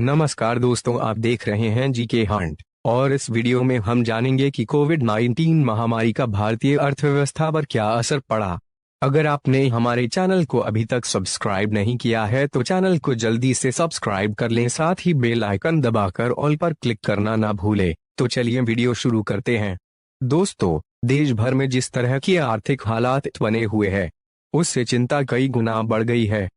नमस्कार दोस्तों, आप देख रहे हैं जीके हंट। और इस वीडियो में हम जानेंगे कि कोविड-19 महामारी का भारतीय अर्थव्यवस्था पर क्या असर पड़ा। अगर आपने हमारे चैनल को अभी तक सब्सक्राइब नहीं किया है तो चैनल को जल्दी से सब्सक्राइब कर लें, साथ ही बेल आइकन दबाकर ऑल पर क्लिक करना ना भूलें। तो चलिए वीडियो शुरू करते हैं। दोस्तों, देश भर में जिस तरह की आर्थिक हालात बने हुए हैं, उससे चिंता कई गुना बढ़ गई है।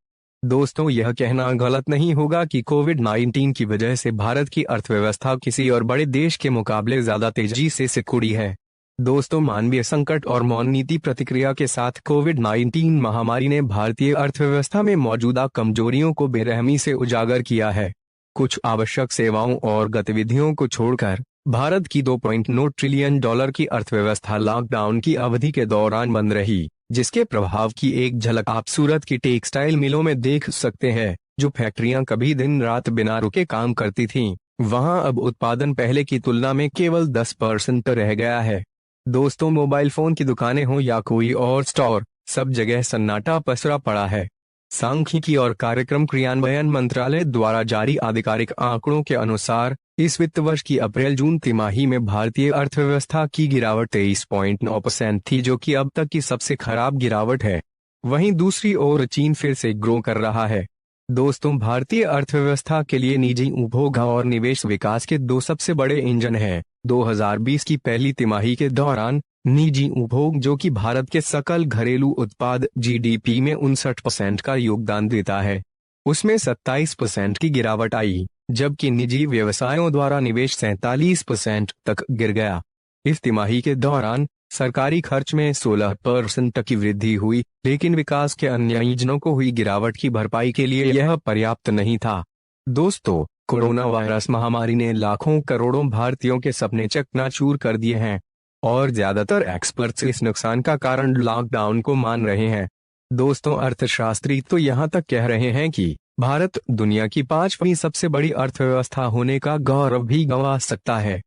दोस्तों, यह कहना गलत नहीं होगा कि कोविड-19 की वजह से भारत की अर्थव्यवस्था किसी और बड़े देश के मुकाबले ज्यादा तेजी से सिकुड़ी है। दोस्तों, मानवीय संकट और मौन नीति प्रतिक्रिया के साथ कोविड-19 महामारी ने भारतीय अर्थव्यवस्था में मौजूदा कमजोरियों को बेरहमी से उजागर किया है। कुछ आवश्यक सेवाओं और गतिविधियों को छोड़कर भारत की $2.9 ट्रिलियन की अर्थव्यवस्था लॉकडाउन की अवधि के दौरान बंद रही, जिसके प्रभाव की एक झलक आप सूरत की टेक्सटाइल मिलों में देख सकते हैं। जो फैक्ट्रियां कभी दिन रात बिना रुके काम करती थीं, वहां अब उत्पादन पहले की तुलना में केवल 10% रह गया है। दोस्तों, मोबाइल फोन की दुकानें हो या कोई और स्टोर, सब जगह सन्नाटा पसरा पड़ा है। सांख्यिकी और कार्यक्रम क्रियान्वयन मंत्रालय द्वारा जारी आधिकारिक आंकड़ों के अनुसार इस वित्त वर्ष की अप्रैल-जून तिमाही में भारतीय अर्थव्यवस्था की गिरावट 23.9% थी, जो कि अब तक की सबसे खराब गिरावट है। वहीं दूसरी ओर चीन फिर से ग्रो कर रहा है। दोस्तों, भारतीय अर्थव्यवस्था के लिए निजी उपभोग और निवेश विकास के दो सबसे बड़े इंजन हैं। 2020 की पहली तिमाही के दौरान निजी उपभोग, जो कि भारत के सकल घरेलू उत्पाद जीडीपी में 59% का योगदान देता है, उसमें 27% की गिरावट आई, जबकि निजी व्यवसायों द्वारा निवेश 47% तक गिर गया। इस तिमाही के दौरान सरकारी खर्च में 16% तक की वृद्धि हुई, लेकिन विकास के अन्य इंजनों को हुई गिरावट की भरपाई के लिए यह पर्याप्त नहीं था। दोस्तों, कोरोना वायरस महामारी ने लाखों करोड़ों भारतीयों के सपने चकनाचूर कर दिए हैं और ज्यादातर एक्सपर्ट्स इस नुकसान का कारण लॉकडाउन को मान रहे हैं। दोस्तों, अर्थशास्त्री तो यहाँ तक कह रहे हैं कि भारत दुनिया की 5वीं सबसे बड़ी अर्थव्यवस्था होने का गौरव भी गंवा सकता है।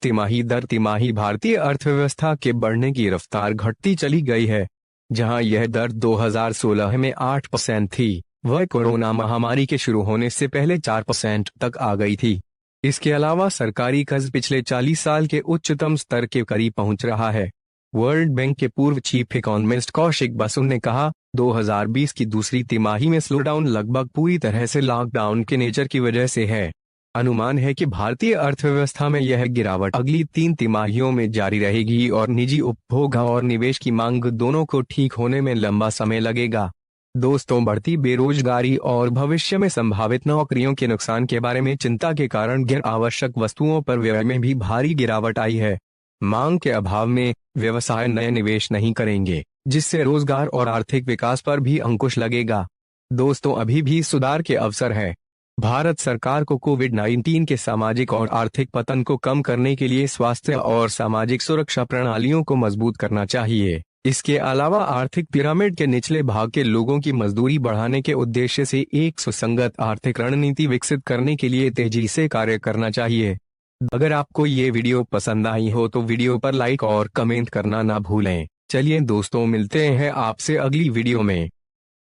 तिमाही दर तिमाही भारतीय अर्थव्यवस्था के बढ़ने की रफ्तार घटती चली गई है। जहां यह दर 2016 में 8% थी, वह कोरोना महामारी के शुरू होने से पहले 4% तक आ गई थी। इसके अलावा सरकारी कर्ज पिछले 40 साल के उच्चतम स्तर के करीब पहुंच रहा है। वर्ल्ड बैंक के पूर्व चीफ इकोनॉमिस्ट कौशिक बसु ने कहा, 2020 की दूसरी तिमाही में स्लोडाउन लगभग पूरी तरह से लॉकडाउन के नेचर की वजह से है। अनुमान है कि भारतीय अर्थव्यवस्था में यह गिरावट अगली 3 तिमाहियों में जारी रहेगी और निजी उपभोग और निवेश की मांग दोनों को ठीक होने में लंबा समय लगेगा। दोस्तों, बढ़ती बेरोजगारी और भविष्य में संभावित नौकरियों के नुकसान के बारे में चिंता के कारण गैर आवश्यक वस्तुओं पर व्यय में भी भारी गिरावट आई है। मांग के अभाव में व्यवसाय नए निवेश नहीं करेंगे, जिससे रोजगार और आर्थिक विकास पर भी अंकुश लगेगा। दोस्तों, अभी भी सुधार के अवसर है। भारत सरकार को कोविड-19 के सामाजिक और आर्थिक पतन को कम करने के लिए स्वास्थ्य और सामाजिक सुरक्षा प्रणालियों को मजबूत करना चाहिए। इसके अलावा आर्थिक पिरामिड के निचले भाग के लोगों की मजदूरी बढ़ाने के उद्देश्य से एक सुसंगत आर्थिक रणनीति विकसित करने के लिए तेजी से कार्य करना चाहिए। अगर आपको ये वीडियो पसंद आई हो तो वीडियो पर लाइक और कमेंट करना ना भूलें। चलिए दोस्तों, मिलते हैं आपसे अगली वीडियो में।